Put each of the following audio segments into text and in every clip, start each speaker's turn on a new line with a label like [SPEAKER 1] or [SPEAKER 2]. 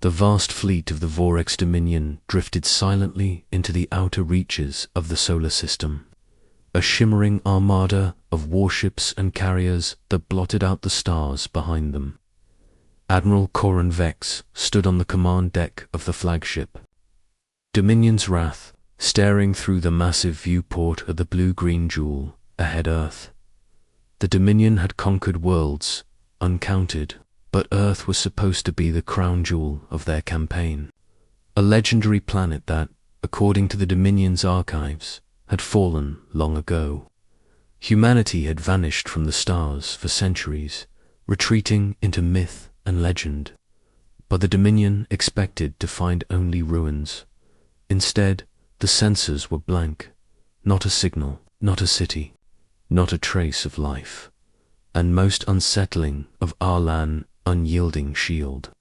[SPEAKER 1] The vast fleet of the Vorx Dominion drifted silently into the outer reaches of the solar system, a shimmering armada of warships and carriers that blotted out the stars behind them. Admiral Corin Vex stood on the command deck of the flagship, Dominion's Wrath staring through the massive viewport of the blue-green jewel ahead Earth. The Dominion had conquered worlds, uncounted, but Earth was supposed to be the crown jewel of their campaign. A legendary planet that, according to the Dominion's archives, had fallen long ago. Humanity had vanished from the stars for centuries, retreating into myth and legend. But the Dominion expected to find only ruins. Instead, the sensors were blank. Not a signal, not a city, not a trace of life. And most unsettling of Arlan's unyielding shield,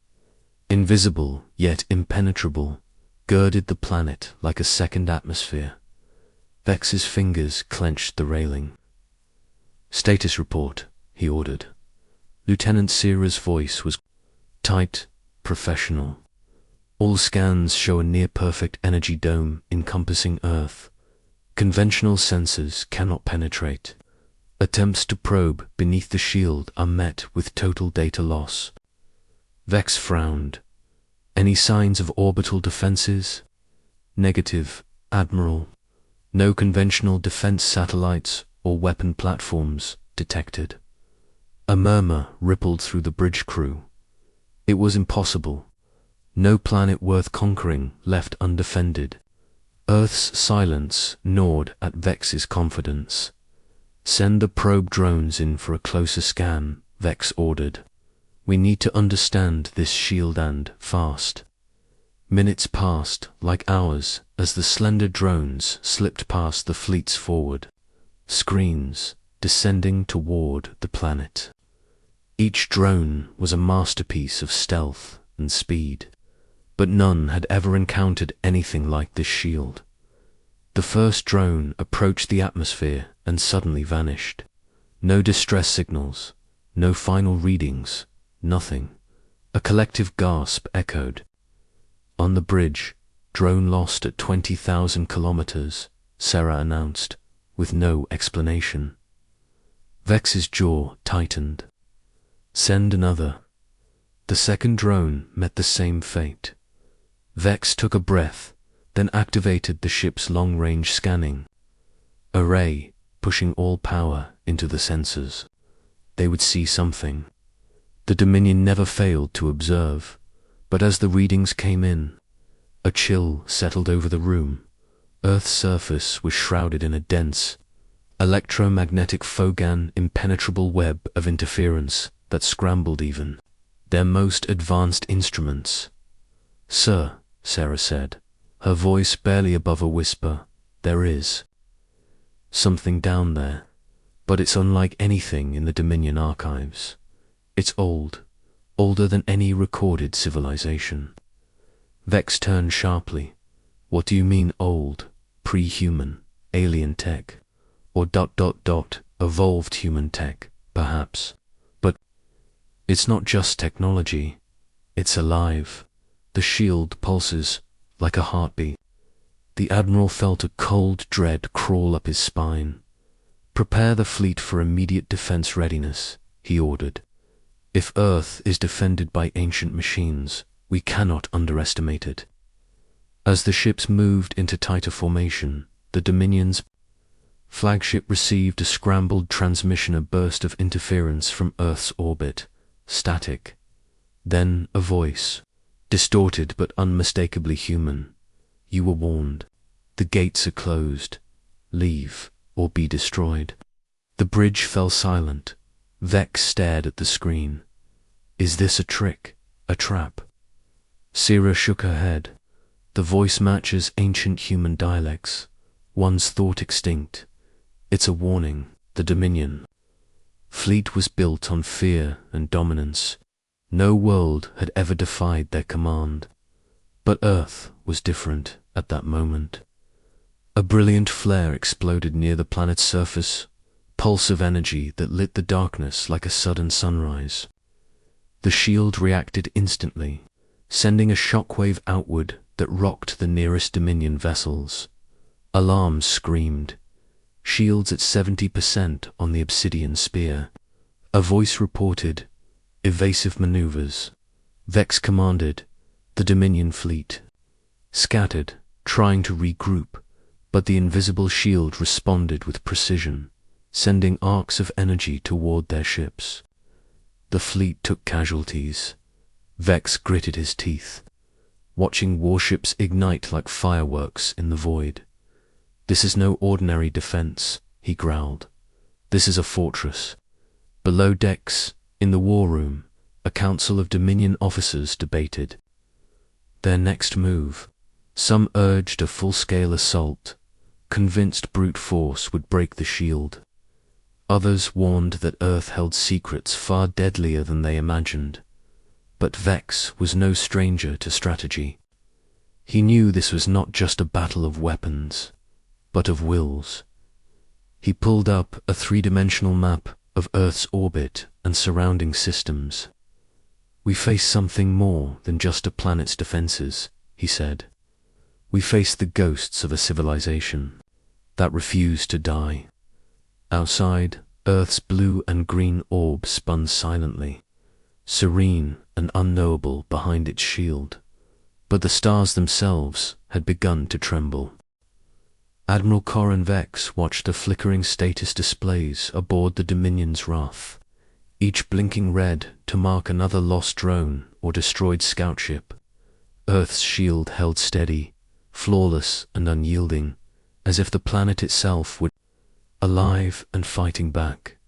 [SPEAKER 1] invisible yet impenetrable, girded the planet like a second atmosphere. Vex's fingers clenched the railing. "Status report," he ordered. Lieutenant Sierra's voice was tight, professional. "All scans show a near-perfect energy dome encompassing Earth. Conventional sensors cannot penetrate. Attempts to probe beneath the shield are met with total data loss." Vex frowned. "Any signs of orbital defenses?" "Negative, Admiral. No conventional defense satellites or weapon platforms detected." A murmur rippled through the bridge crew. It was impossible. No planet worth conquering left undefended. Earth's silence gnawed at Vex's confidence. "Send the probe drones in for a closer scan," Vex ordered. "We need to understand this shield and fast." Minutes passed like hours as the slender drones slipped past the fleet's forward screens, descending toward the planet. Each drone was a masterpiece of stealth and speed, but none had ever encountered anything like this shield. The first drone approached the atmosphere and suddenly vanished. No distress signals, no final readings, nothing. A collective gasp echoed. "On the bridge, drone lost at 20,000 kilometers, Sarah announced, with no explanation. Vex's jaw tightened. "Send another." The second drone met the same fate. Vex took a breath, then activated the ship's long-range scanning array, pushing all power into the sensors. They would see something. The Dominion never failed to observe, but as the readings came in, a chill settled over the room. Earth's surface was shrouded in a dense, electromagnetic Fogan impenetrable web of interference that scrambled even their most advanced instruments. "Sir," Sarah said, her voice barely above a whisper, "there is something down there, but it's unlike anything in the Dominion archives. It's old, older than any recorded civilization." Vex turned sharply. "What do you mean old? Pre-human, alien tech, or ... evolved human tech, perhaps? But it's not just technology, it's alive. The shield pulses like a heartbeat." The Admiral felt a cold dread crawl up his spine. "Prepare the fleet for immediate defense readiness," he ordered. "If Earth is defended by ancient machines, we cannot underestimate it." As the ships moved into tighter formation, the Dominion's flagship received a scrambled transmission, a burst of interference from Earth's orbit, static. Then a voice, distorted but unmistakably human. "You were warned. The gates are closed. Leave or be destroyed." The bridge fell silent. Vex stared at the screen. "Is this a trick? A trap?" Sierra shook her head. "The voice matches ancient human dialects, once thought extinct. It's a warning. The Dominion fleet was built on fear and dominance. No world had ever defied their command. But Earth was different at that moment." A brilliant flare exploded near the planet's surface, pulse of energy that lit the darkness like a sudden sunrise. The shield reacted instantly, sending a shockwave outward that rocked the nearest Dominion vessels. Alarms screamed. Shields at 70% on the obsidian spear. A voice reported, evasive maneuvers. Vex commanded, the Dominion fleet. Scattered, trying to regroup, but the invisible shield responded with precision, sending arcs of energy toward their ships. The fleet took casualties. Vex gritted his teeth, watching warships ignite like fireworks in the void. This is no ordinary defense, he growled. This is a fortress. Below decks, in the war room, a council of Dominion officers debated their next move. Some urged a full-scale assault, convinced brute force would break the shield. Others warned that Earth held secrets far deadlier than they imagined. But Vex was no stranger to strategy. He knew this was not just a battle of weapons, but of wills. He pulled up a three-dimensional map of Earth's orbit and surrounding systems. We face something more than just a planet's defenses, he said. We face the ghosts of a civilization that refused to die. Outside, Earth's blue and green orb spun silently, serene and unknowable behind its shield, but the stars themselves had begun to tremble. Admiral Corin Vex watched the flickering status displays aboard the Dominion's Wrath, each blinking red to mark another lost drone or destroyed scout ship. Earth's shield held steady, flawless and unyielding, as if the planet itself would alive and fighting back.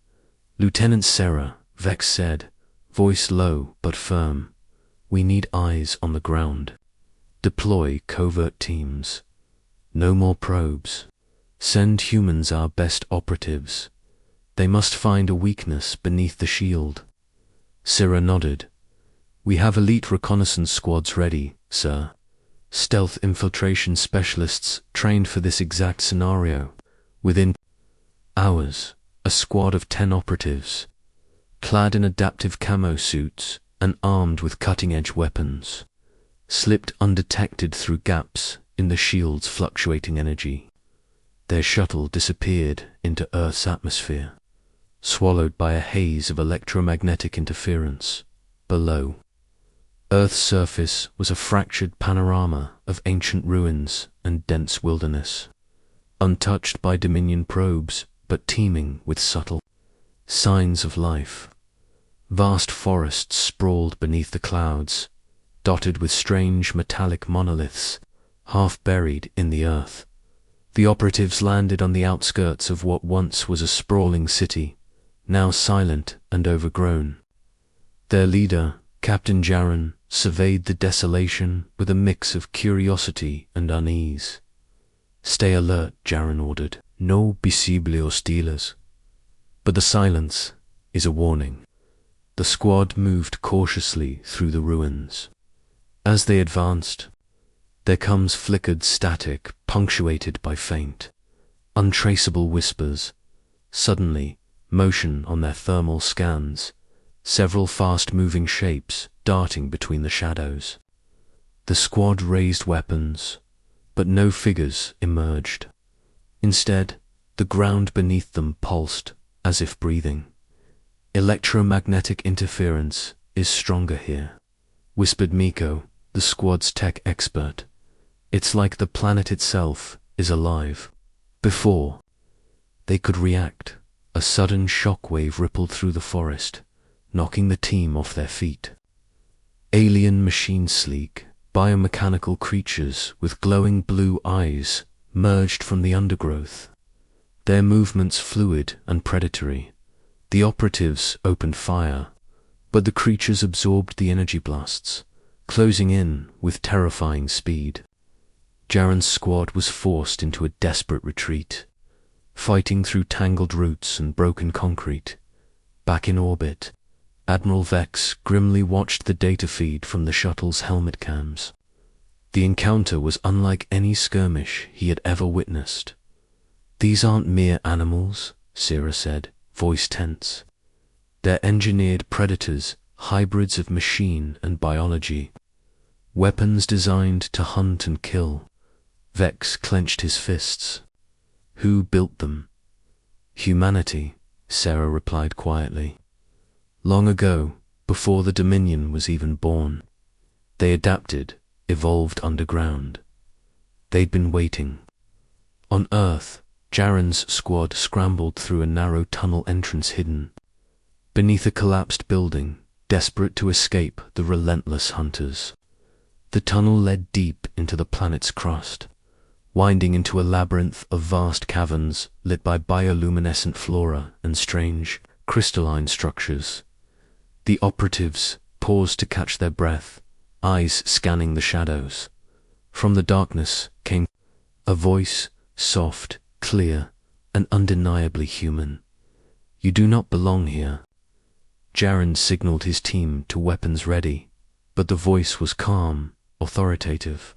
[SPEAKER 1] Lieutenant Sarah, Vex said, voice low but firm, we need eyes on the ground. Deploy covert teams. No more probes. Send humans our best operatives. They must find a weakness beneath the shield. Sarah nodded. We have elite reconnaissance squads ready, sir. Stealth infiltration specialists trained for this exact scenario. Within hours, a squad of 10 operatives, clad in adaptive camo suits and armed with cutting-edge weapons, slipped undetected through gaps in the shield's fluctuating energy. Their shuttle disappeared into Earth's atmosphere, swallowed by a haze of electromagnetic interference. Below, Earth's surface was a fractured panorama of ancient ruins and dense wilderness, untouched by Dominion probes, but teeming with subtle signs of life. Vast forests sprawled beneath the clouds, dotted with strange metallic monoliths, half buried in the earth. The operatives landed on the outskirts of what once was a sprawling city, now silent and overgrown. Their leader, Captain Jaron, surveyed the desolation with a mix of curiosity and unease. Stay alert, Jaron ordered. No visible hostiles. But the silence is a warning. The squad moved cautiously through the ruins. As they advanced, there comes flickered static punctuated by faint, untraceable whispers. Suddenly, motion on their thermal scans, several fast-moving shapes darting between the shadows. The squad raised weapons, but no figures emerged. Instead, the ground beneath them pulsed as if breathing. Electromagnetic interference is stronger here, whispered Miko, the squad's tech expert. It's like the planet itself is alive. Before they could react, a sudden shockwave rippled through the forest, knocking the team off their feet. Alien machine sleek, biomechanical creatures with glowing blue eyes merged from the undergrowth. Their movements fluid and predatory. The operatives opened fire, but the creatures absorbed the energy blasts, closing in with terrifying speed. Jaron's squad was forced into a desperate retreat, fighting through tangled roots and broken concrete. Back in orbit, Admiral Vex grimly watched the data feed from the shuttle's helmet cams. The encounter was unlike any skirmish he had ever witnessed. These aren't mere animals, Sarah said, voice tense. They're engineered predators, hybrids of machine and biology. Weapons designed to hunt and kill. Vex clenched his fists. Who built them? Humanity, Sarah replied quietly. Long ago, before the Dominion was even born. They adapted, evolved underground. They'd been waiting. On Earth, Jaren's squad scrambled through a narrow tunnel entrance hidden beneath a collapsed building, desperate to escape the relentless hunters. The tunnel led deep into the planet's crust, winding into a labyrinth of vast caverns lit by bioluminescent flora and strange, crystalline structures. The operatives paused to catch their breath, eyes scanning the shadows. From the darkness came a voice, soft, clear, and undeniably human. You do not belong here. Jaren signaled his team to weapons ready, but the voice was calm, authoritative.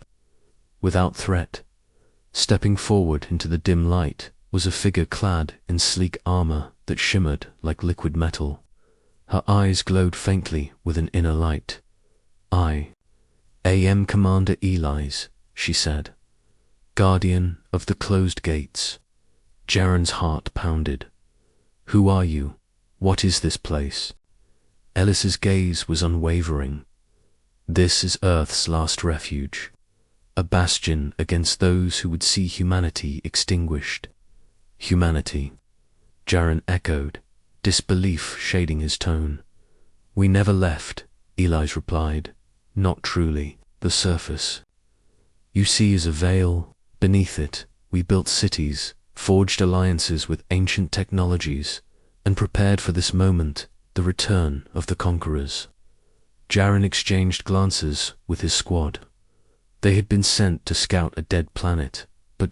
[SPEAKER 1] Without threat, stepping forward into the dim light was a figure clad in sleek armor that shimmered like liquid metal. Her eyes glowed faintly with an inner light. I am Commander Eli's, she said. Guardian of the closed gates. Jaren's heart pounded. Who are you? What is this place? Ellis's gaze was unwavering. This is Earth's last refuge, a bastion against those who would see humanity extinguished. Humanity, Jaren echoed, disbelief shading his tone. We never left, Eli's replied. Not truly, the surface. You see is a veil. Beneath it, we built cities, forged alliances with ancient technologies, and prepared for this moment, the return of the conquerors. Jaren exchanged glances with his squad. They had been sent to scout a dead planet, but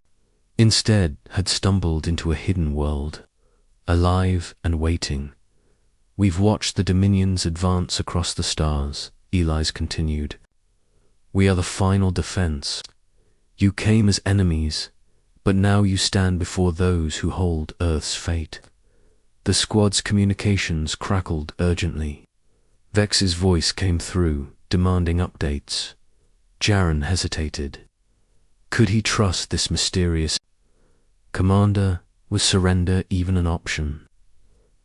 [SPEAKER 1] instead had stumbled into a hidden world, alive and waiting. We've watched the Dominions advance across the stars, Eli's continued. We are the final defense. You came as enemies, but now you stand before those who hold Earth's fate. The squad's communications crackled urgently. Vex's voice came through, demanding updates. Jaren hesitated. Could he trust this mysterious commander? Was surrender even an option?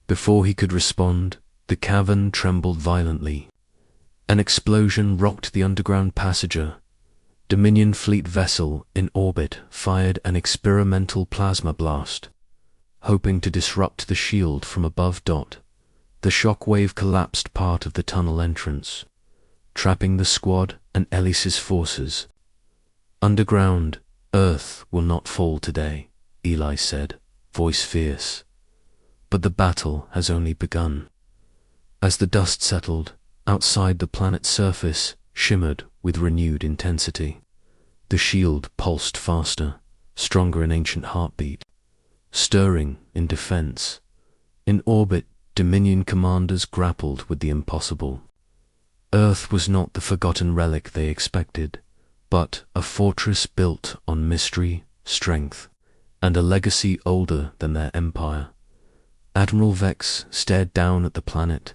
[SPEAKER 1] Before he could respond, the cavern trembled violently. An explosion rocked the underground passager. Dominion fleet vessel in orbit fired an experimental plasma blast, hoping to disrupt the shield from above. The shockwave collapsed part of the tunnel entrance, trapping the squad and Ellis's forces. Underground, Earth will not fall today, Eli said, voice fierce. But the battle has only begun. As the dust settled, outside the planet's surface shimmered with renewed intensity. The shield pulsed faster, stronger in ancient heartbeat, stirring in defense. In orbit, Dominion commanders grappled with the impossible. Earth was not the forgotten relic they expected, but a fortress built on mystery, strength, and a legacy older than their empire. Admiral Vex stared down at the planet,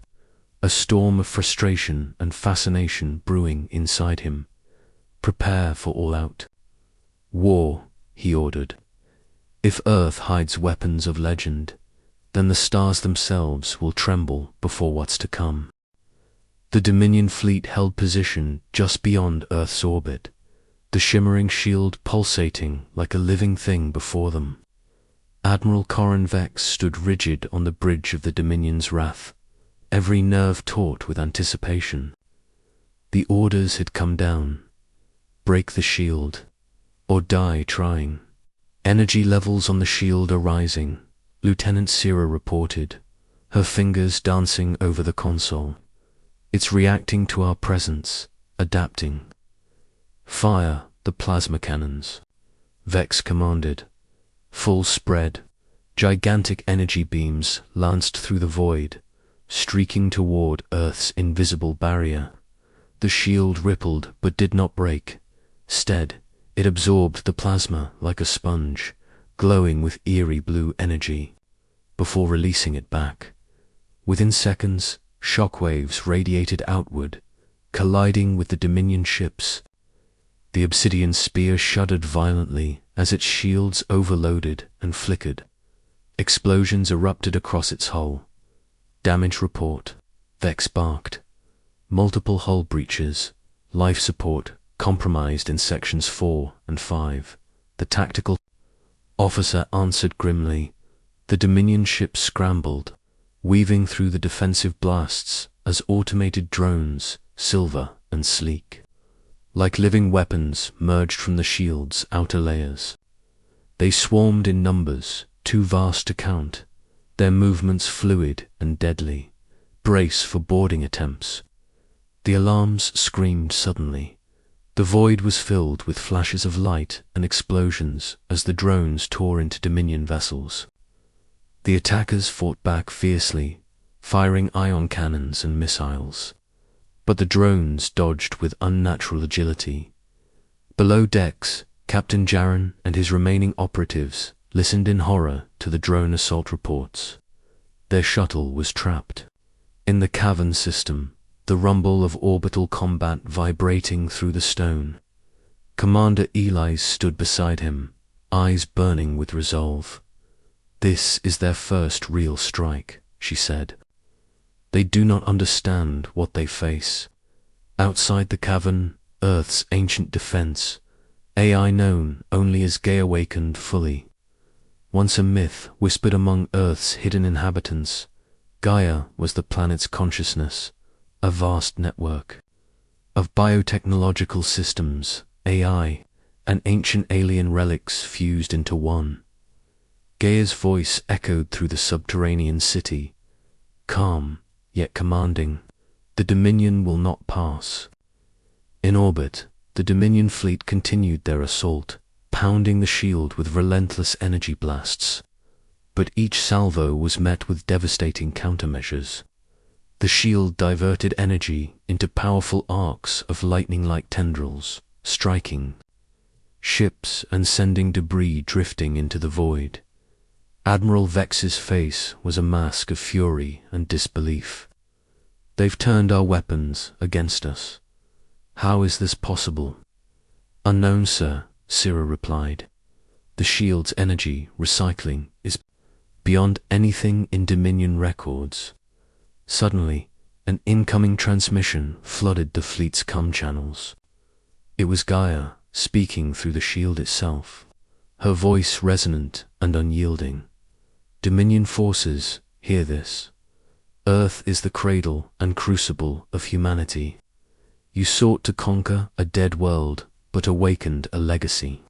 [SPEAKER 1] a storm of frustration and fascination brewing inside him. Prepare for all out. War, he ordered. If Earth hides weapons of legend, then the stars themselves will tremble before what's to come. The Dominion fleet held position just beyond Earth's orbit, the shimmering shield pulsating like a living thing before them. Admiral Corrin Vex stood rigid on the bridge of the Dominion's wrath, every nerve taut with anticipation. The orders had come down. Break the shield, or die trying. Energy levels on the shield are rising, Lieutenant Sierra reported, her fingers dancing over the console. It's reacting to our presence, adapting. Fire the plasma cannons, Vex commanded. Full spread, gigantic energy beams lanced through the void, streaking toward Earth's invisible barrier. The shield rippled but did not break. Instead, it absorbed the plasma like a sponge, glowing with eerie blue energy, before releasing it back. Within seconds, shockwaves radiated outward, colliding with the Dominion ships. The obsidian spear shuddered violently as its shields overloaded and flickered. Explosions erupted across its hull. Damage report, Vex barked. Multiple hull breaches, life support compromised in sections 4 and 5. The tactical officer answered grimly. The Dominion ships scrambled, weaving through the defensive blasts as automated drones, silver and sleek, like living weapons, merged from the shield's outer layers. They swarmed in numbers, too vast to count, their movements fluid and deadly. Brace for boarding attempts. The alarms screamed suddenly. The void was filled with flashes of light and explosions as the drones tore into Dominion vessels. The attackers fought back fiercely, firing ion cannons and missiles. But the drones dodged with unnatural agility. Below decks, Captain Jaron and his remaining operatives listened in horror to the drone assault reports. Their shuttle was trapped. In the cavern system, the rumble of orbital combat vibrating through the stone. Commander Eli stood beside him, eyes burning with resolve. "This is their first real strike," she said. "They do not understand what they face. Outside the cavern, Earth's ancient defense, AI known only as Gay awakened fully. Once a myth whispered among Earth's hidden inhabitants, Gaia was the planet's consciousness, a vast network of biotechnological systems, AI, and ancient alien relics fused into one. Gaia's voice echoed through the subterranean city, calm yet commanding. The Dominion will not pass. In orbit, the Dominion fleet continued their assault, pounding the shield with relentless energy blasts. But each salvo was met with devastating countermeasures. The shield diverted energy into powerful arcs of lightning-like tendrils, striking ships and sending debris drifting into the void. Admiral Vex's face was a mask of fury and disbelief. "They've turned our weapons against us. How is this possible?" "Unknown, sir," Syrah replied. "The shield's energy recycling is beyond anything in Dominion records." Suddenly, an incoming transmission flooded the fleet's comm channels. It was Gaia speaking through the shield itself, her voice resonant and unyielding. "Dominion forces, hear this. Earth is the cradle and crucible of humanity. You sought to conquer a dead world, but awakened a legacy.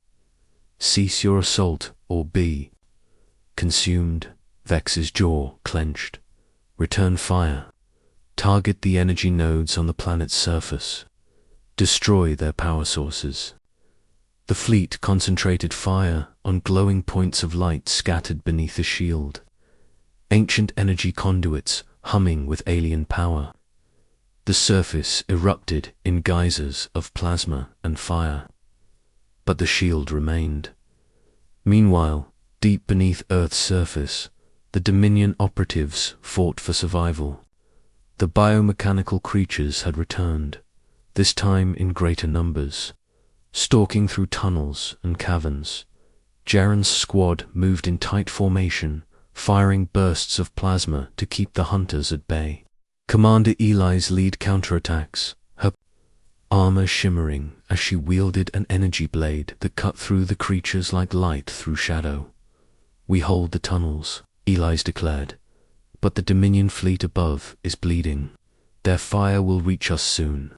[SPEAKER 1] Cease your assault or be consumed." Vex's jaw clenched. "Return fire. Target the energy nodes on the planet's surface. Destroy their power sources." The fleet concentrated fire on glowing points of light scattered beneath the shield. Ancient energy conduits humming with alien power. The surface erupted in geysers of plasma and fire. But the shield remained. Meanwhile, deep beneath Earth's surface, the Dominion operatives fought for survival. The biomechanical creatures had returned, this time in greater numbers. Stalking through tunnels and caverns, Jaron's squad moved in tight formation, firing bursts of plasma to keep the hunters at bay. Commander Eli's lead counterattacks, her armor shimmering as she wielded an energy blade that cut through the creatures like light through shadow. "We hold the tunnels," Eli's declared, "but the Dominion fleet above is bleeding. Their fire will reach us soon."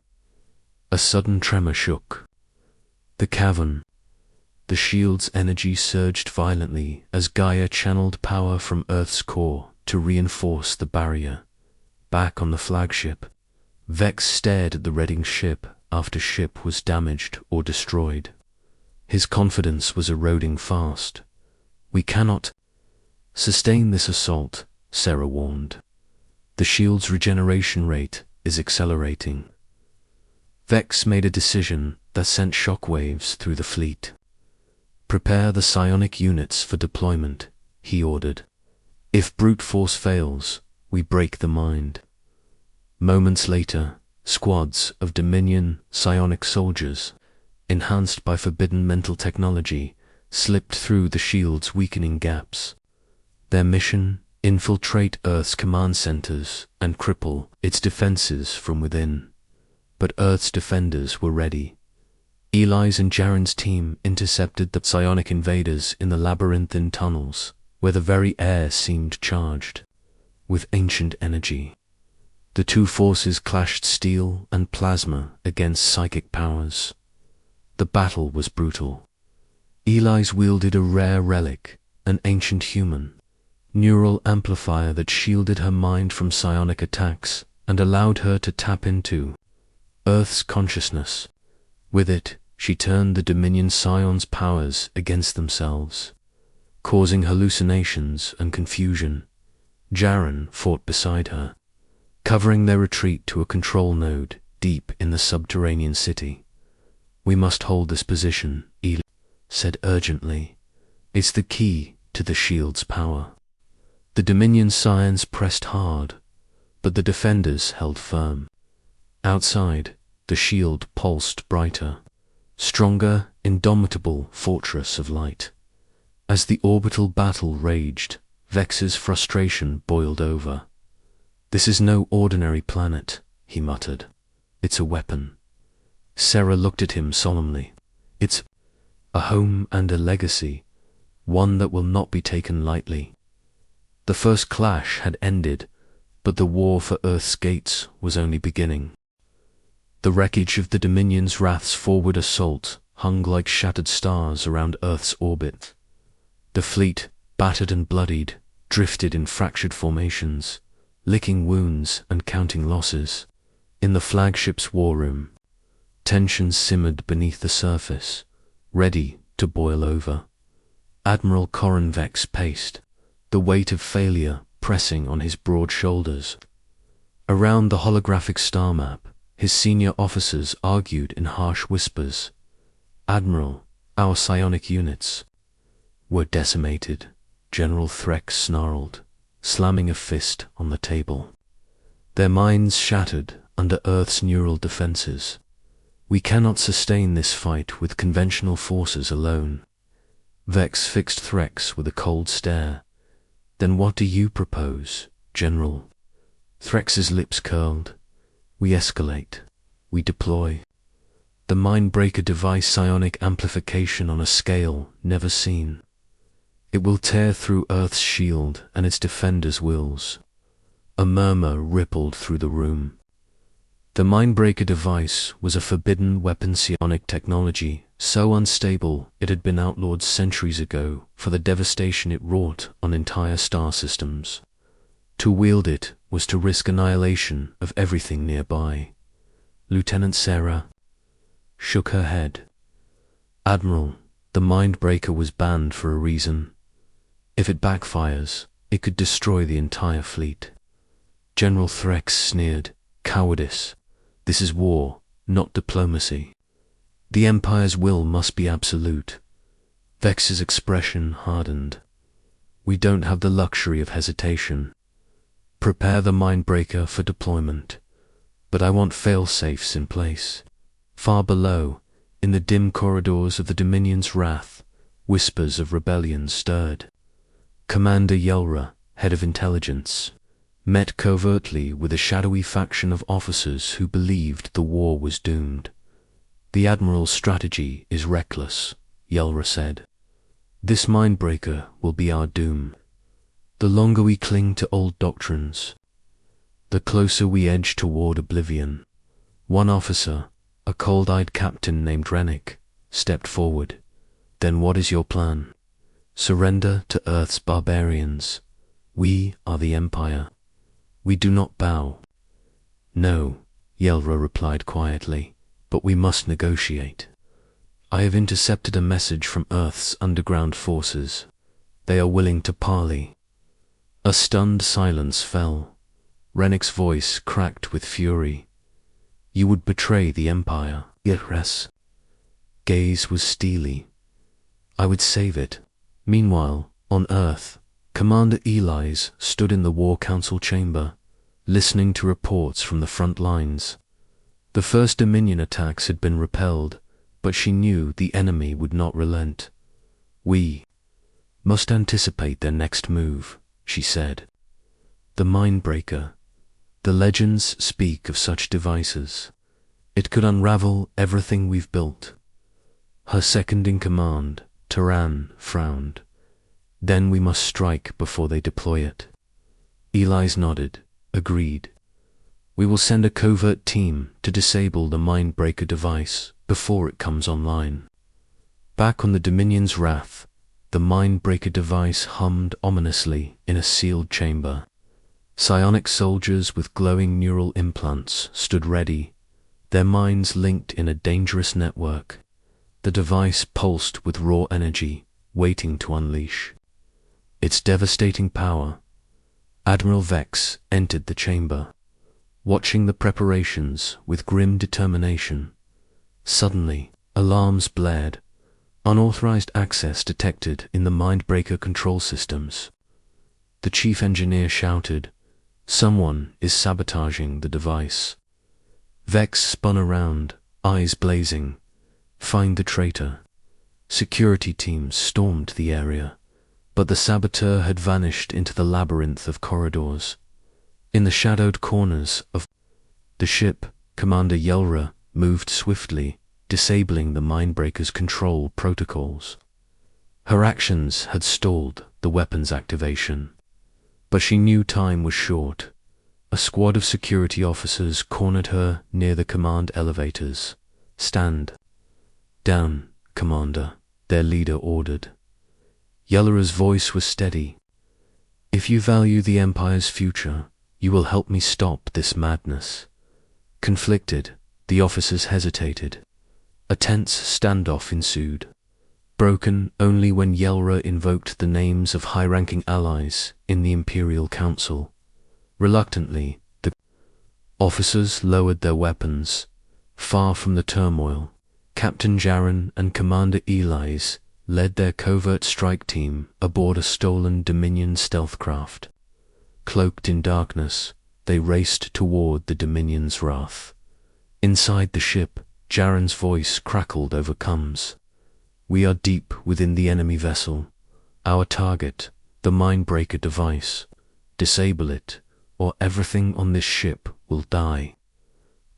[SPEAKER 1] A sudden tremor shook the cavern. The shield's energy surged violently as Gaia channeled power from Earth's core to reinforce the barrier. Back on the flagship, Vex stared at the redding ship after ship was damaged or destroyed. His confidence was eroding fast. "We cannot sustain this assault," Syrah warned. "The shield's regeneration rate is accelerating." Vex made a decision that sent shockwaves through the fleet. "Prepare the psionic units for deployment," he ordered. "If brute force fails, we break the mind." Moments later, Squads of Dominion psionic soldiers, enhanced by forbidden mental technology, slipped through the shield's weakening gaps. Their mission: infiltrate Earth's command centers and cripple its defenses from within. But Earth's defenders were ready. Eli's and Jaren's team intercepted the psionic invaders in the labyrinthine tunnels, where the very air seemed charged with ancient energy. The two forces clashed steel and plasma against psychic powers. The battle was brutal. Eli's wielded a rare relic, an ancient human neural amplifier that shielded her mind from psionic attacks and allowed her to tap into Earth's consciousness. With it, she turned the Dominion Scion's powers against themselves, causing hallucinations and confusion. Jaren fought beside her, covering their retreat to a control node deep in the subterranean city. "We must hold this position," Eli said urgently. "It's the key to the shield's power." The Dominion Scions pressed hard, but the defenders held firm. Outside, the shield pulsed brighter, stronger, indomitable fortress of light. As the orbital battle raged, Vex's frustration boiled over. "This is no ordinary planet," he muttered. "It's a weapon." Sarah looked at him solemnly. "It's a home and a legacy, one that will not be taken lightly." The first clash had ended, but the war for Earth's gates was only beginning. The wreckage of the Dominion's Wrath's forward assault hung like shattered stars around Earth's orbit. The fleet, battered and bloodied, drifted in fractured formations, licking wounds and counting losses. In the flagship's war room, tensions simmered beneath the surface, ready to boil over. Admiral Corin Vex paced, the weight of failure pressing on his broad shoulders. Around the holographic star map, his senior officers argued in harsh whispers. "Admiral, our psionic units were decimated," General Threx snarled, slamming a fist on the table. "Their minds shattered under Earth's neural defenses. We cannot sustain this fight with conventional forces alone." Vex fixed Threx with a cold stare. "Then what do you propose, General?" Threx's lips curled. "We escalate. We deploy. The Mindbreaker device psionic amplification on a scale never seen. It will tear through Earth's shield and its defenders' wills." A murmur rippled through the room. The Mindbreaker device was a forbidden weapon psionic technology, so unstable it had been outlawed centuries ago for the devastation it wrought on entire star systems. To wield it was to risk annihilation of everything nearby. Lieutenant Sarah shook her head. "Admiral, the Mindbreaker was banned for a reason. If it backfires, it could destroy the entire fleet." General Threx sneered. "Cowardice. This is war, not diplomacy. The Empire's will must be absolute." Vex's expression hardened. "We don't have the luxury of hesitation. Prepare the Mindbreaker for deployment, but I want fail-safes in place." Far below, in the dim corridors of the Dominion's Wrath, whispers of rebellion stirred. Commander Yelra, head of intelligence, met covertly with a shadowy faction of officers who believed the war was doomed. "The Admiral's strategy is reckless," Yelra said. "This Mindbreaker will be our doom. The longer we cling to old doctrines, the closer we edge toward oblivion." One officer, a cold-eyed captain named Rennick, stepped forward. "Then what is your plan?" "Surrender to Earth's barbarians. We are the Empire. We do not bow." "No," Yelra replied quietly, "but we must negotiate. I have intercepted a message from Earth's underground forces. They are willing to parley." A stunned silence fell. Rennick's voice cracked with fury. "You would betray the Empire, Yes." Gaze was steely. "I would save it." Meanwhile, on Earth, Commander Eli's stood in the War Council chamber, listening to reports from the front lines. The first Dominion attacks had been repelled, but she knew the enemy would not relent. "We must anticipate their next move," she said. "The Mindbreaker. The legends speak of such devices. It could unravel everything we've built." Her second-in-command, Turan, frowned. "Then we must strike before they deploy it." Eli's nodded, agreed. "We will send a covert team to disable the Mindbreaker device before it comes online." Back on the Dominion's Wrath, the Mindbreaker device hummed ominously in a sealed chamber. Psionic soldiers with glowing neural implants stood ready, their minds linked in a dangerous network. The device pulsed with raw energy, waiting to unleash its devastating power. Admiral Vex entered the chamber, watching the preparations with grim determination. Suddenly, alarms blared. Unauthorized access detected in the Mindbreaker control systems. The chief engineer shouted, "Someone is sabotaging the device." Vex spun around, eyes blazing. "Find the traitor." Security teams stormed the area, but the saboteur had vanished into the labyrinth of corridors. In the shadowed corners of the ship, Commander Yelra moved swiftly, disabling the Mindbreaker's control protocols. Her actions had stalled the weapon's activation, but she knew time was short. A squad of security officers cornered her near the command elevators. "Stand down, Commander," their leader ordered. Yellera's voice was steady. "If you value the Empire's future, you will help me stop this madness." Conflicted, the officers hesitated. A tense standoff ensued, broken only when Yelra invoked the names of high-ranking allies in the Imperial Council. Reluctantly, the officers lowered their weapons. Far from the turmoil, Captain Jaren and Commander Eli's led their covert strike team aboard a stolen Dominion stealth craft. Cloaked in darkness, they raced toward the Dominion's Wrath. Inside the ship, Jaren's voice crackled over comms. "We are deep within the enemy vessel. Our target, the Mindbreaker device. Disable it, or everything on this ship will die."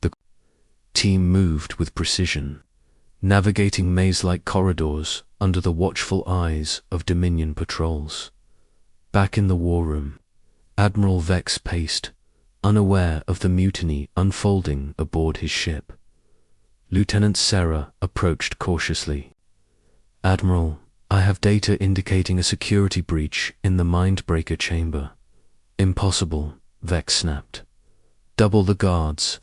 [SPEAKER 1] The team moved with precision, navigating maze-like corridors under the watchful eyes of Dominion patrols. Back in the war room, Admiral Vex paced, unaware of the mutiny unfolding aboard his ship. Lieutenant Serra approached cautiously. "Admiral, I have data indicating a security breach in the Mindbreaker chamber." "Impossible," Vex snapped. "Double the guards."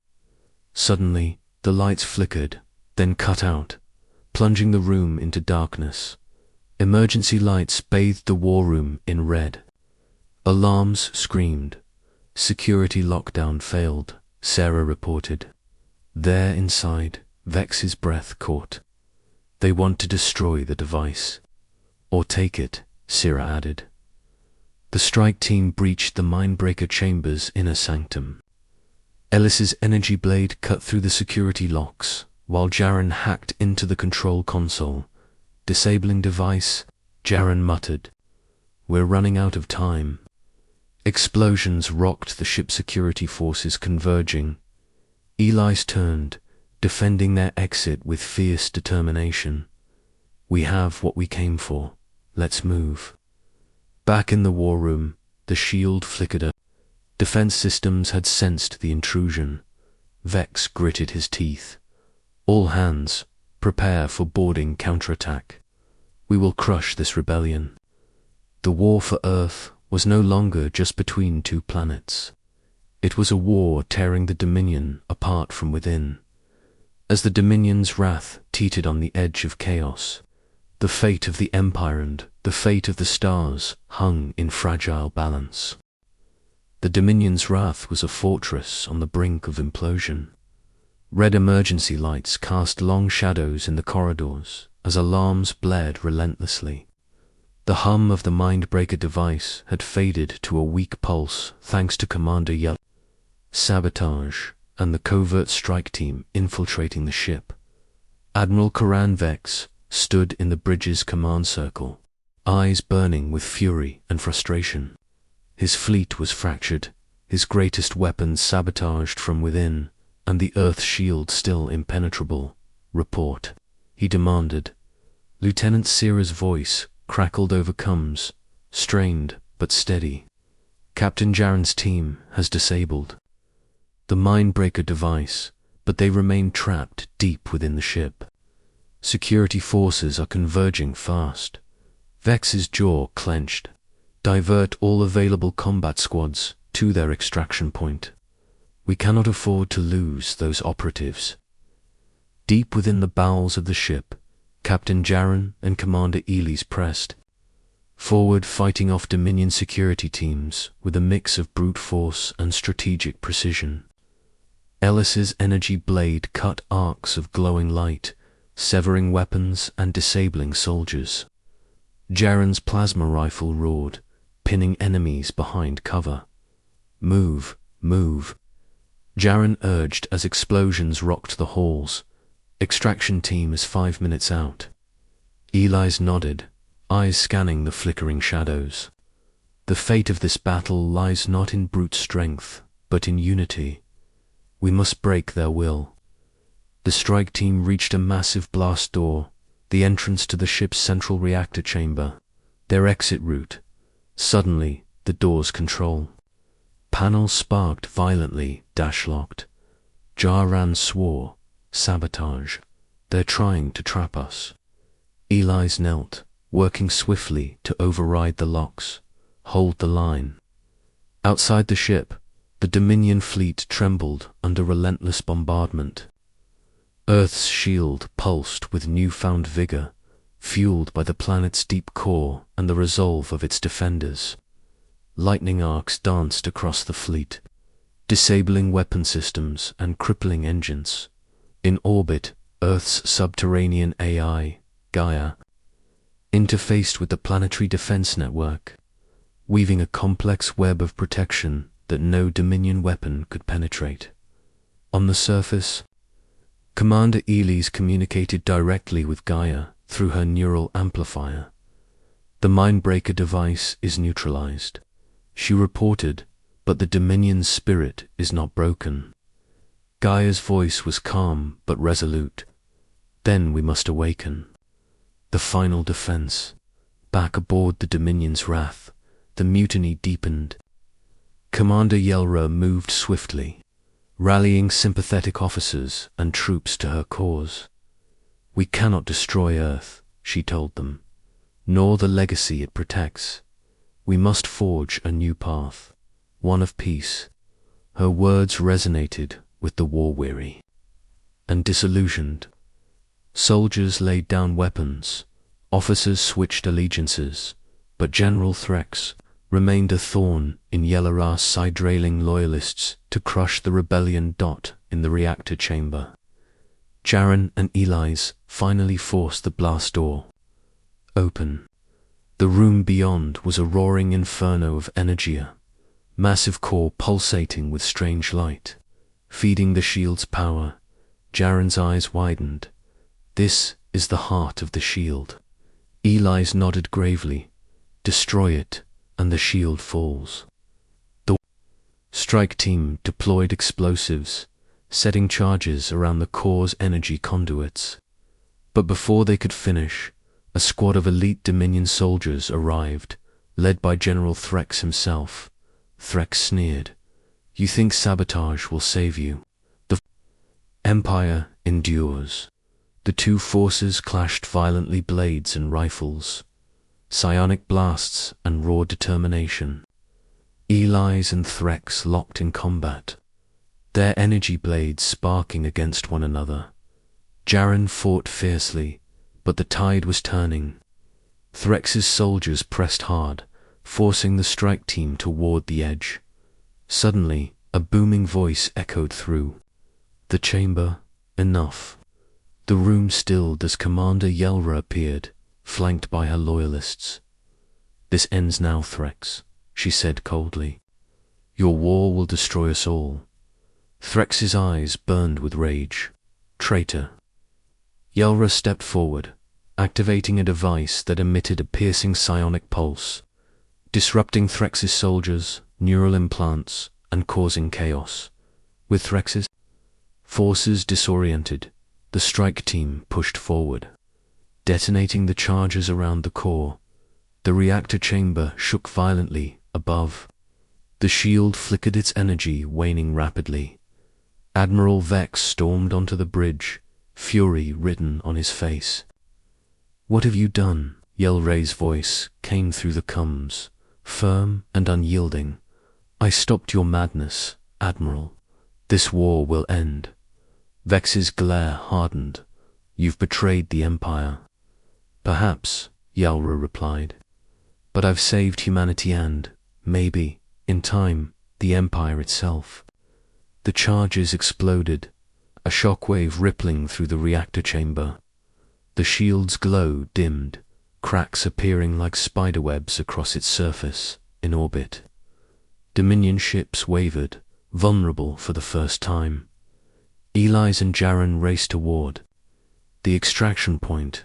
[SPEAKER 1] Suddenly, the lights flickered, then cut out, plunging the room into darkness. Emergency lights bathed the war room in red. Alarms screamed. "Security lockdown failed," Sarah reported. There inside, Vex's breath caught. "They want to destroy the device." "Or take it," Syrah added. The strike team breached the Mindbreaker chamber's inner sanctum. Ellis's energy blade cut through the security locks, while Jaren hacked into the control console. "Disabling device," Jaren muttered. "We're running out of time." Explosions rocked the ship's security forces converging. Eli's turned, defending their exit with fierce determination. "We have what we came for. Let's move." Back in the war room, the shield flickered. Defense systems had sensed the intrusion. Vex gritted his teeth. "All hands, prepare for boarding counterattack. We will crush this rebellion." The war for Earth was no longer just between two planets. It was a war tearing the Dominion apart from within. As the Dominion's wrath teetered on the edge of chaos, the fate of the Empire and the fate of the stars hung in fragile balance. The Dominion's wrath was a fortress on the brink of implosion. Red emergency lights cast long shadows in the corridors as alarms blared relentlessly. The hum of the Mindbreaker device had faded to a weak pulse thanks to Commander Yell. Sabotage, and the covert strike team infiltrating the ship. Admiral Karan Vex stood in the bridge's command circle, eyes burning with fury and frustration. His fleet was fractured, his greatest weapons sabotaged from within, and the Earth shield still impenetrable. Report, he demanded. Lieutenant Sierra's voice crackled over comms, strained but steady. Captain Jaren's team has disabled the mindbreaker device, but they remain trapped deep within the ship. Security forces are converging fast. Vex's jaw clenched. Divert all available combat squads to their extraction point. We cannot afford to lose those operatives. Deep within the bowels of the ship, Captain Jaren and Commander Ely's pressed forward, fighting off Dominion security teams with a mix of brute force and strategic precision. Ellis's energy blade cut arcs of glowing light, severing weapons and disabling soldiers. Jaren's plasma rifle roared, pinning enemies behind cover. Move, move. Jaren urged as explosions rocked the halls. Extraction team is 5 minutes out. Ely's nodded, eyes scanning the flickering shadows. The fate of this battle lies not in brute strength, but in unity. We must break their will. The strike team reached a massive blast door, the entrance to the ship's central reactor chamber, their exit route. Suddenly, the door's control panel sparked violently, dash-locked. Jaran swore, sabotage. They're trying to trap us. Ely's knelt, working swiftly to override the locks. Hold the line. Outside the ship, the Dominion fleet trembled under relentless bombardment. Earth's shield pulsed with newfound vigor, fueled by the planet's deep core and the resolve of its defenders. Lightning arcs danced across the fleet, disabling weapon systems and crippling engines. In orbit, Earth's subterranean AI, Gaia, interfaced with the planetary defense network, weaving a complex web of protection that no Dominion weapon could penetrate. On the surface, Commander Ely's communicated directly with Gaia through her neural amplifier. The mindbreaker device is neutralized, she reported, but the Dominion's spirit is not broken. Gaia's voice was calm but resolute. Then we must awaken. The final defense. Back aboard the Dominion's wrath, the mutiny deepened. Commander Yelra moved swiftly, rallying sympathetic officers and troops to her cause. We cannot destroy Earth, she told them, nor the legacy it protects. We must forge a new path, one of peace. Her words resonated with the war-weary and disillusioned. Soldiers laid down weapons, officers switched allegiances, but General Threx remained a thorn in Yelra's side-railing loyalists to crush the rebellion. In the reactor chamber, Jaren and Ely's finally forced the blast door open. The room beyond was a roaring inferno of energia, massive core pulsating with strange light, feeding the shield's power. Jaren's eyes widened. This is the heart of the shield. Ely's nodded gravely. Destroy it, and the shield falls. The strike team deployed explosives, setting charges around the core's energy conduits. But before they could finish, a squad of elite Dominion soldiers arrived, led by General Threx himself. Threx sneered. You think sabotage will save you? The Empire endures. The two forces clashed violently, blades and rifles, psionic blasts and raw determination. Ely's and Threx locked in combat, their energy blades sparking against one another. Jaren fought fiercely, but the tide was turning. Threx's soldiers pressed hard, forcing the strike team toward the edge. Suddenly, a booming voice echoed through the chamber. Enough. The room stilled as Commander Yelra appeared, flanked by her loyalists. This ends now, Threx, she said coldly. Your war will destroy us all. Threx's eyes burned with rage. Traitor. Yelra stepped forward, activating a device that emitted a piercing psionic pulse, disrupting Threx's soldiers, neural implants, and causing chaos. With Threx's forces disoriented, the strike team pushed forward, detonating the charges around the core. The reactor chamber shook violently above. The shield flickered its energy, waning rapidly. Admiral Vex stormed onto the bridge, fury written on his face. "What have you done?" Yelra's voice came through the comms, firm and unyielding. "I stopped your madness, Admiral. This war will end." Vex's glare hardened. "You've betrayed the Empire." "Perhaps," Yelra replied. "But I've saved humanity and, maybe, in time, the Empire itself." The charges exploded, a shockwave rippling through the reactor chamber. The shield's glow dimmed, cracks appearing like spiderwebs across its surface, in orbit. Dominion ships wavered, vulnerable for the first time. Eli's and Jaren raced toward the extraction point,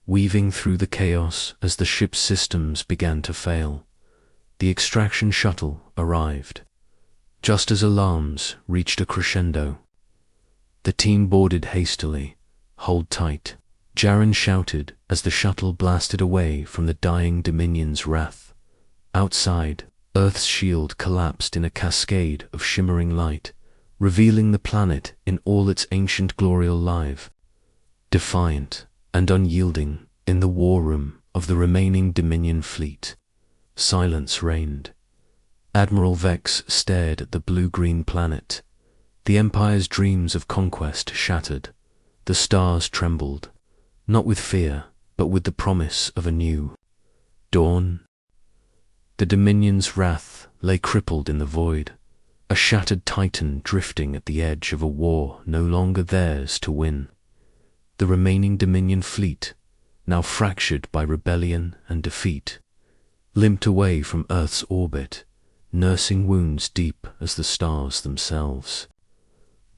[SPEAKER 1] weaving through the chaos as the ship's systems began to fail. The extraction shuttle arrived, just as alarms reached a crescendo. The team boarded hastily. "Hold tight," Jaren shouted as the shuttle blasted away from the dying Dominion's wrath. Outside, Earth's shield collapsed in a cascade of shimmering light, revealing the planet in all its ancient glory alive, defiant and unyielding in the war room of the remaining Dominion fleet. Silence reigned. Admiral Vex stared at the blue-green planet. The Empire's dreams of conquest shattered. The stars trembled, not with fear, but with the promise of a new dawn. The Dominion's wrath lay crippled in the void, a shattered titan drifting at the edge of a war no longer theirs to win. The remaining Dominion fleet, now fractured by rebellion and defeat, limped away from Earth's orbit, nursing wounds deep as the stars themselves.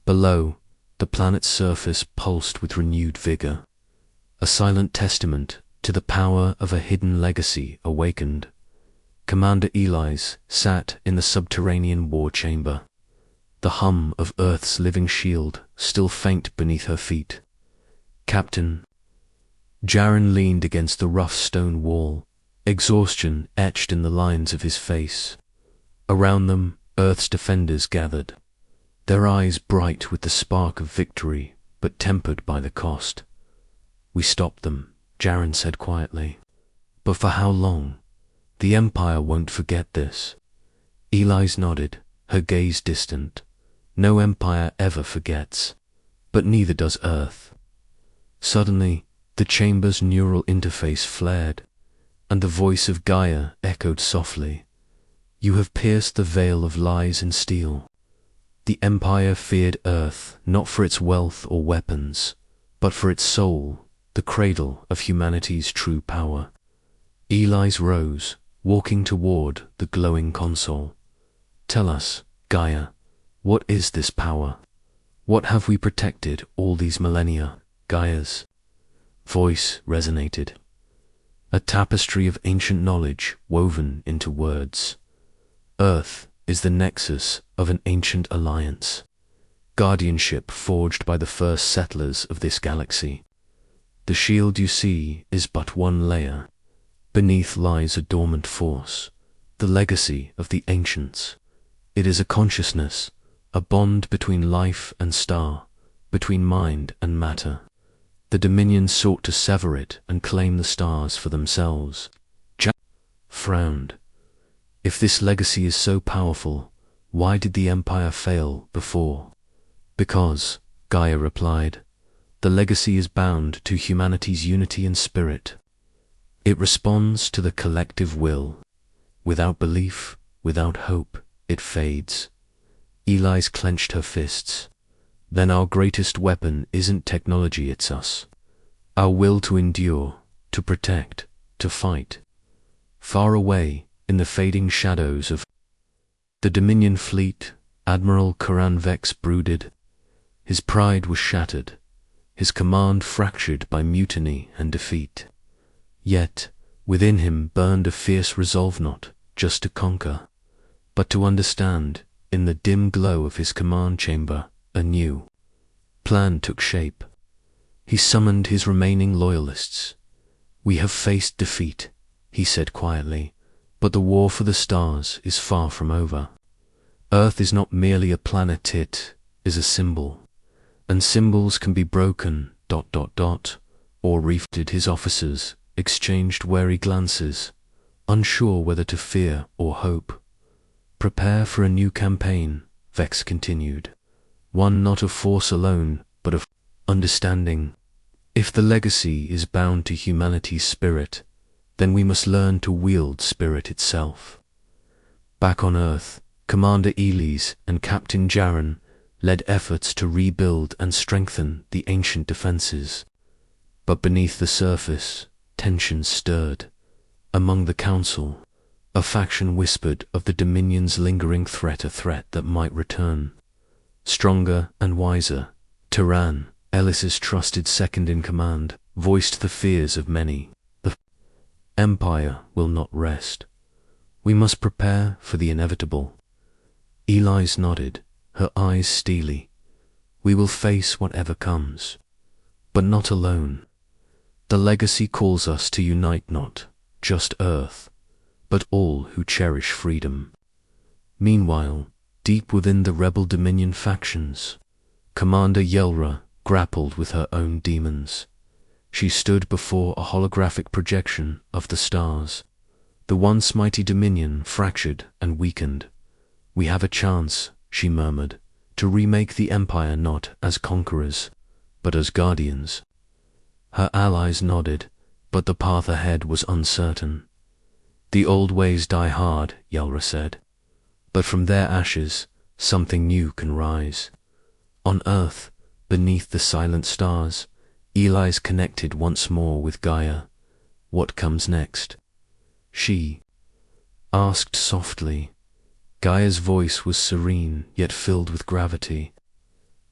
[SPEAKER 1] Below, the planet's surface pulsed with renewed vigor, a silent testament to the power of a hidden legacy awakened. Commander Eli's sat in the subterranean war chamber, the hum of Earth's living shield still faint beneath her feet. "Captain." Jaren leaned against the rough stone wall, exhaustion etched in the lines of his face. Around them, Earth's defenders gathered, their eyes bright with the spark of victory, but tempered by the cost. "We stopped them," Jaren said quietly. "But for how long? The Empire won't forget this." Eli's nodded, her gaze distant. "No empire ever forgets, but neither does Earth." Suddenly, the chamber's neural interface flared, and the voice of Gaia echoed softly. "You have pierced the veil of lies and steel." The Empire feared Earth not for its wealth or weapons, but for its soul, the cradle of humanity's true power. Eli's rose, walking toward the glowing console. "Tell us, Gaia, what is this power? What have we protected all these millennia?" Gaia's voice resonated, a tapestry of ancient knowledge woven into words. "Earth is the nexus of an ancient alliance, guardianship forged by the first settlers of this galaxy. The shield you see is but one layer. Beneath lies a dormant force, the legacy of the ancients. It is a consciousness, a bond between life and star, between mind and matter. The Dominion sought to sever it and claim the stars for themselves." Jack frowned. "If this legacy is so powerful, why did the Empire fail before?" "Because," Gaia replied, "the legacy is bound to humanity's unity and spirit. It responds to the collective will. Without belief, without hope, it fades." Eli's clenched her fists. "Then our greatest weapon isn't technology, it's us. Our will to endure, to protect, to fight." Far away, in the fading shadows of the Dominion fleet, Admiral Karan Vex brooded. His pride was shattered, his command fractured by mutiny and defeat. Yet, within him burned a fierce resolve not just to conquer, but to understand. In the dim glow of his command chamber, a new plan took shape. He summoned his remaining loyalists. "We have faced defeat," he said quietly, "but the war for the stars is far from over. Earth is not merely a planet, it is a symbol. And symbols can be broken, ... or refuted." His officers exchanged wary glances, unsure whether to fear or hope. "Prepare for a new campaign," Vex continued. "One not of force alone, but of understanding. If the legacy is bound to humanity's spirit, then we must learn to wield spirit itself." Back on Earth, Commander Elise and Captain Jaren led efforts to rebuild and strengthen the ancient defenses. But beneath the surface, tensions stirred. Among the Council, a faction whispered of the Dominion's lingering threat, a threat that might return. Stronger and wiser, Tyran, Ellis's trusted second-in-command, voiced the fears of many. "The Empire will not rest. We must prepare for the inevitable." Elise nodded, her eyes steely. "We will face whatever comes, but not alone. The legacy calls us to unite not just Earth, but all who cherish freedom." Meanwhile, deep within the rebel Dominion factions, Commander Yelra grappled with her own demons. She stood before a holographic projection of the stars. The once mighty Dominion fractured and weakened. "We have a chance," she murmured, "to remake the Empire not as conquerors, but as guardians." Her allies nodded, but the path ahead was uncertain. "The old ways die hard," Yelra said, "but from their ashes something new can rise." On Earth, beneath the silent stars, Elise connected once more with Gaia. "What comes next?" she asked softly. Gaia's voice was serene, yet filled with gravity.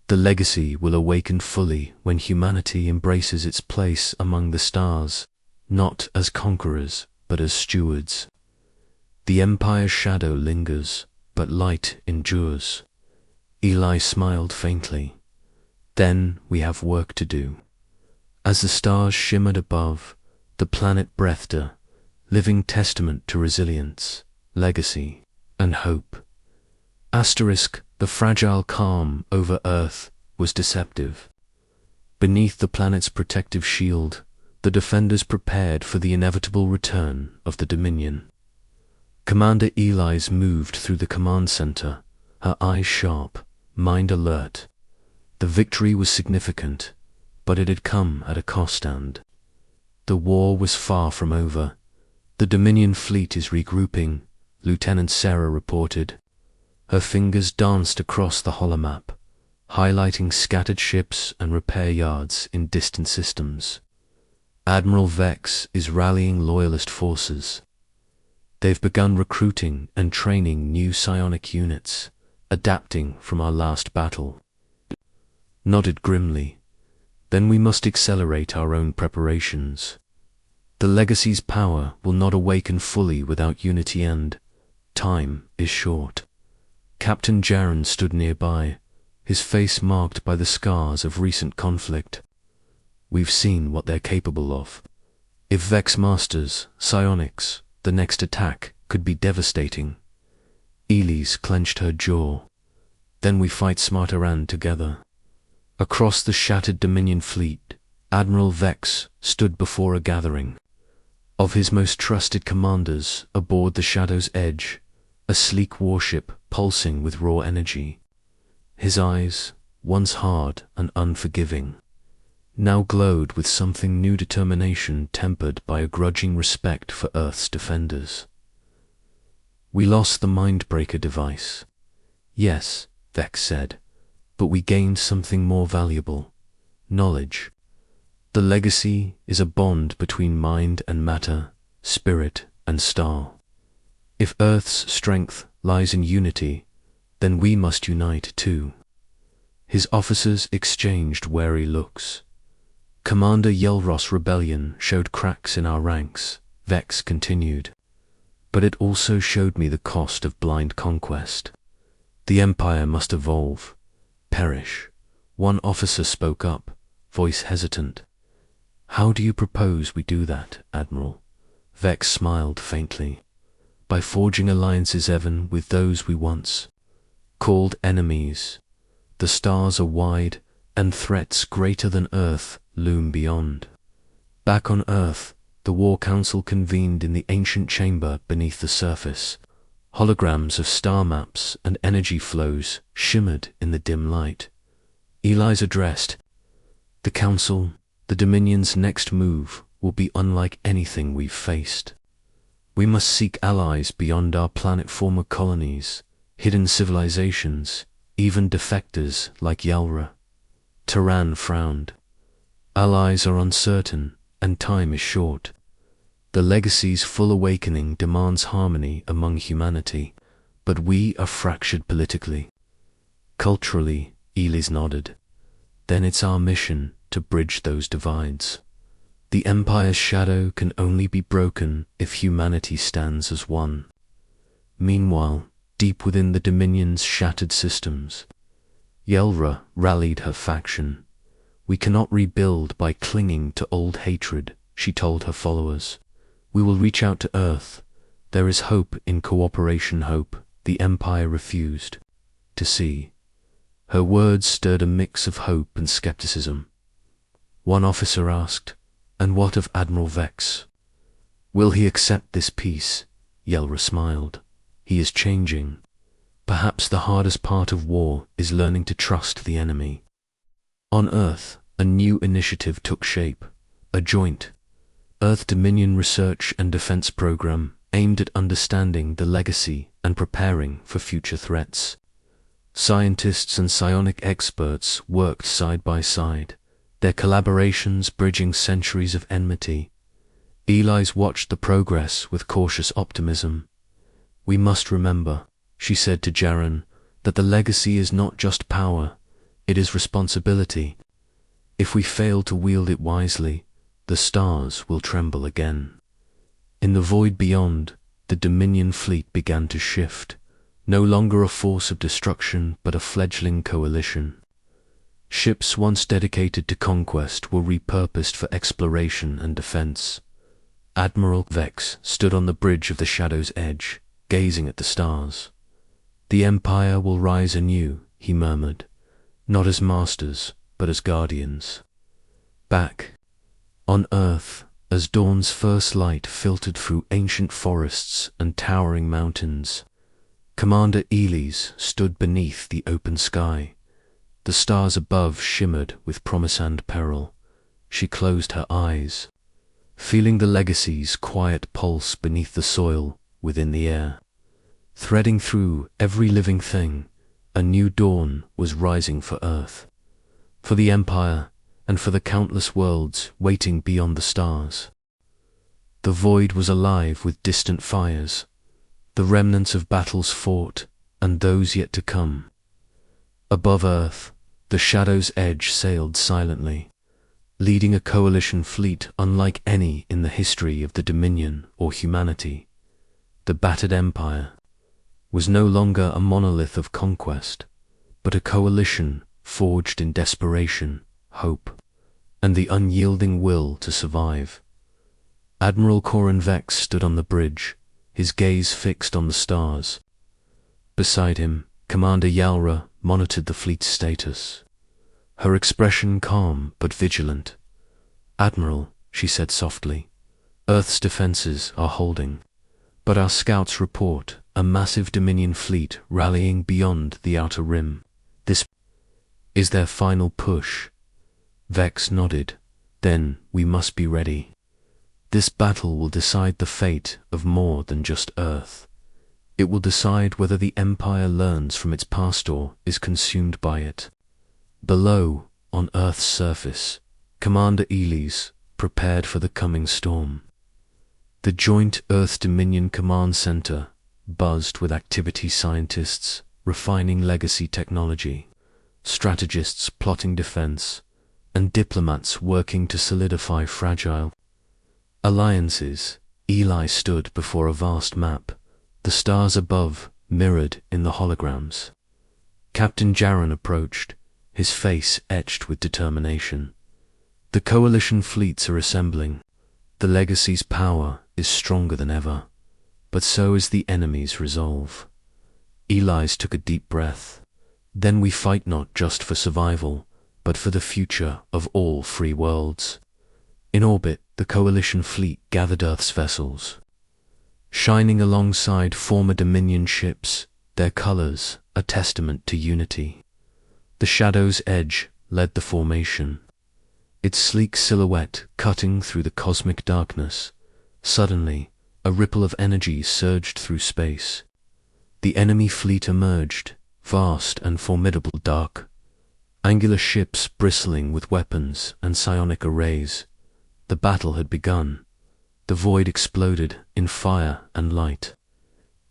[SPEAKER 1] "The legacy will awaken fully when humanity embraces its place among the stars, not as conquerors, but as stewards. The Empire's shadow lingers, but light endures." Eli smiled faintly. "Then we have work to do." As the stars shimmered above, the planet breathed a living testament to resilience, legacy, and hope. The fragile calm over Earth was deceptive. Beneath the planet's protective shield, the defenders prepared for the inevitable return of the Dominion. Commander Elise moved through the command center, her eyes sharp, mind alert. The victory was significant, but it had come at a cost, and the war was far from over. "The Dominion fleet is regrouping," Lieutenant Sarah reported. Her fingers danced across the holomap, highlighting scattered ships and repair yards in distant systems. "Admiral Vex is rallying loyalist forces. They've begun recruiting and training new psionic units, adapting from our last battle." Nodded grimly. "Then we must accelerate our own preparations. The legacy's power will not awaken fully without unity, and time is short." Captain Jaren stood nearby, his face marked by the scars of recent conflict. "We've seen what they're capable of. If Vex masters psionics, the next attack could be devastating." Elise clenched her jaw. "Then we fight smarter and together." Across the shattered Dominion fleet, Admiral Vex stood before a gathering of his most trusted commanders aboard the Shadow's Edge, a sleek warship pulsing with raw energy. His eyes, once hard and unforgiving, now glowed with something new, determination tempered by a grudging respect for Earth's defenders. "We lost the Mindbreaker device." "Yes," Vex said, "but we gained something more valuable: knowledge. The legacy is a bond between mind and matter, spirit and star. If Earth's strength lies in unity, Then we must unite too. His officers exchanged wary looks. Commander Yelros' rebellion showed cracks in our ranks, Vex continued. But it also showed me the cost of blind conquest. The Empire must evolve, perish. One officer spoke up, voice hesitant. How do you propose we do that, Admiral? Vex smiled faintly. By forging alliances even with those we once called enemies. The stars are wide, and threats greater than Earth loom beyond. Back on Earth, the War Council convened in the ancient chamber beneath the surface. Holograms of star maps and energy flows shimmered in the dim light. Eli's addressed, "The Council, the Dominion's next move will be unlike anything we've faced. We must seek allies beyond our planet-former colonies, hidden civilizations, even defectors like Yalra." Taran frowned. Allies are uncertain, and time is short. The legacy's full awakening demands harmony among humanity, but we are fractured politically. Culturally, Elis nodded. Then it's our mission to bridge those divides. The Empire's shadow can only be broken if humanity stands as one. Meanwhile, deep within the Dominion's shattered systems, Yelra rallied her faction. "We cannot rebuild by clinging to old hatred," she told her followers. "We will reach out to Earth. There is hope in cooperation." Hope the Empire refused to see. Her words stirred a mix of hope and skepticism. One officer asked, "And what of Admiral Vex? Will he accept this peace?" Yelra smiled. "He is changing. Perhaps the hardest part of war is learning to trust the enemy." On Earth, a new initiative took shape, a joint Earth Dominion research and defense program aimed at understanding the legacy and preparing for future threats. Scientists and psionic experts worked side by side, their collaborations bridging centuries of enmity. Eli's watched the progress with cautious optimism. "We must remember," she said to Jaren, "that the legacy is not just power, it is responsibility. If we fail to wield it wisely, the stars will tremble again." In the void beyond, the Dominion fleet began to shift, no longer a force of destruction but a fledgling coalition. Ships once dedicated to conquest were repurposed for exploration and defense. Admiral Vex stood on the bridge of the Shadow's edge, gazing at the stars. "The Empire will rise anew," he murmured, "not as masters, but as guardians." Back on Earth, as dawn's first light filtered through ancient forests and towering mountains, Commander Elis stood beneath the open sky. The stars above shimmered with promise and peril. She closed her eyes, feeling the legacy's quiet pulse beneath the soil within the air. Threading through every living thing, a new dawn was rising for Earth, for the Empire, and for the countless worlds waiting beyond the stars. The void was alive with distant fires, the remnants of battles fought, and those yet to come. Above Earth, the Shadow's edge sailed silently, leading a coalition fleet unlike any in the history of the Dominion or humanity. The battered Empire was no longer a monolith of conquest, but a coalition forged in desperation, hope, and the unyielding will to survive. Admiral Corin Vex stood on the bridge, his gaze fixed on the stars. Beside him, Commander Yalra monitored the fleet's status, her expression calm but vigilant. "Admiral," she said softly, "Earth's defenses are holding, but our scouts report a massive Dominion fleet rallying beyond the outer rim. This is their final push." Vex nodded. "Then we must be ready. This battle will decide the fate of more than just Earth. It will decide whether the Empire learns from its past or is consumed by it." Below, on Earth's surface, Commander Elis prepared for the coming storm. The joint Earth Dominion Command Center buzzed with activity scientists, refining legacy technology, strategists plotting defense, and diplomats working to solidify fragile alliances. Eli stood before a vast map, the stars above mirrored in the holograms. Captain Jaron approached, his face etched with determination. The coalition fleets are assembling. The legacy's power is stronger than ever, but so is the enemy's resolve. Eli's took a deep breath. Then we fight not just for survival, but for the future of all free worlds. In orbit, the coalition fleet gathered Earth's vessels, shining alongside former Dominion ships, their colors a testament to unity. The Shadow's edge led the formation, its sleek silhouette cutting through the cosmic darkness. Suddenly, a ripple of energy surged through space. The enemy fleet emerged, vast and formidable, dark, angular ships bristling with weapons and psionic arrays. The battle had begun. The void exploded in fire and light.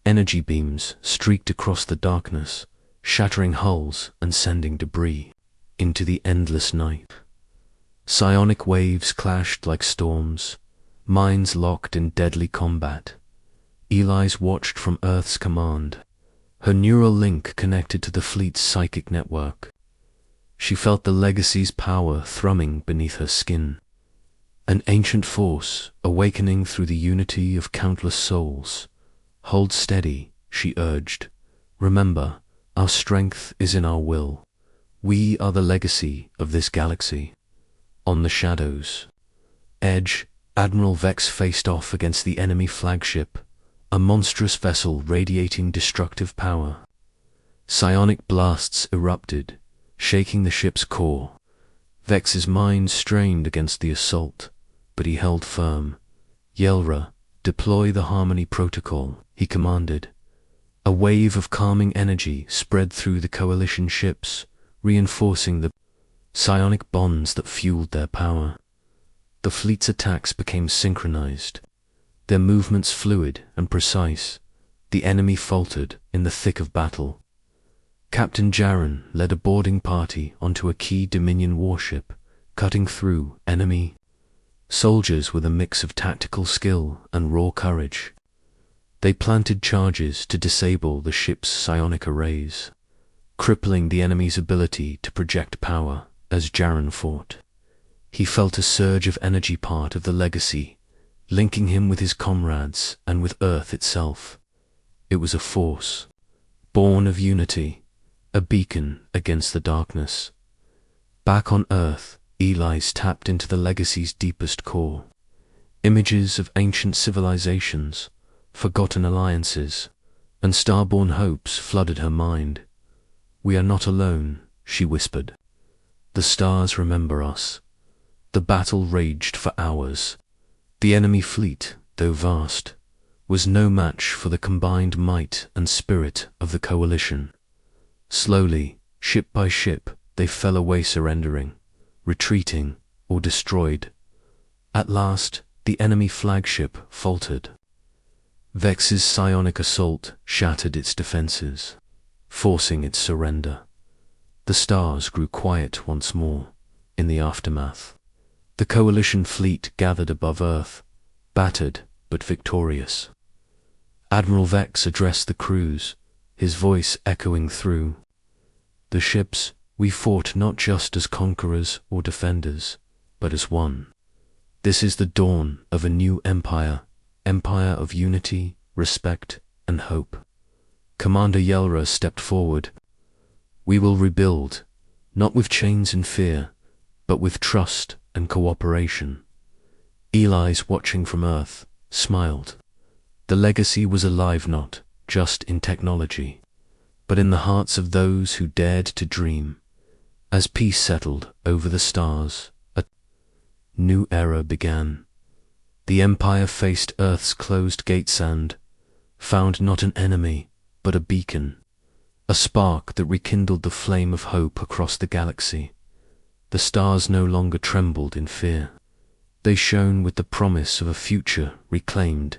[SPEAKER 1] Energy beams streaked across the darkness, shattering hulls and sending debris into the endless night. Psionic waves clashed like storms, minds locked in deadly combat. Eli's watched from Earth's command, her neural link connected to the fleet's psychic network. She felt the legacy's power thrumming beneath her skin, an ancient force awakening through the unity of countless souls. Hold steady, she urged. Remember, our strength is in our will. We are the legacy of this galaxy. On the Shadow's edge, Admiral Vex faced off against the enemy flagship, a monstrous vessel radiating destructive power. Psionic blasts erupted, shaking the ship's core. Vex's mind strained against the assault, but he held firm. Yelra, deploy the Harmony Protocol, he commanded. A wave of calming energy spread through the coalition ships, reinforcing the psionic bonds that fueled their power. The fleet's attacks became synchronized, their movements fluid and precise. The enemy faltered in the thick of battle. Captain Jaron led a boarding party onto a key Dominion warship, cutting through enemy soldiers with a mix of tactical skill and raw courage. They planted charges to disable the ship's psionic arrays, crippling the enemy's ability to project power. As Jaron fought, he felt a surge of energy, part of the legacy, linking him with his comrades and with Earth itself. It was a force, born of unity, a beacon against the darkness. Back on Earth, Eli's tapped into the legacy's deepest core. Images of ancient civilizations, forgotten alliances, and starborn hopes flooded her mind. We are not alone, she whispered. The stars remember us. The battle raged for hours. The enemy fleet, though vast, was no match for the combined might and spirit of the coalition. Slowly, ship by ship, they fell away, surrendering, retreating, or destroyed. At last, the enemy flagship faltered. Vex's psionic assault shattered its defenses, forcing its surrender. The stars grew quiet once more. In the aftermath, the coalition fleet gathered above Earth, battered but victorious. Admiral Vex addressed the crews, his voice echoing through the ships. We fought not just as conquerors or defenders, but as one. This is the dawn of a new empire of unity, respect, and hope. Commander Yelra stepped forward. We will rebuild, not with chains and fear, but with trust and cooperation. Eli's, watching from Earth, smiled. The legacy was alive not just in technology, but in the hearts of those who dared to dream. As peace settled over the stars, a new era began. The Empire faced Earth's closed gates and found not an enemy, but a beacon, a spark that rekindled the flame of hope across the galaxy. The stars no longer trembled in fear. They shone with the promise of a future reclaimed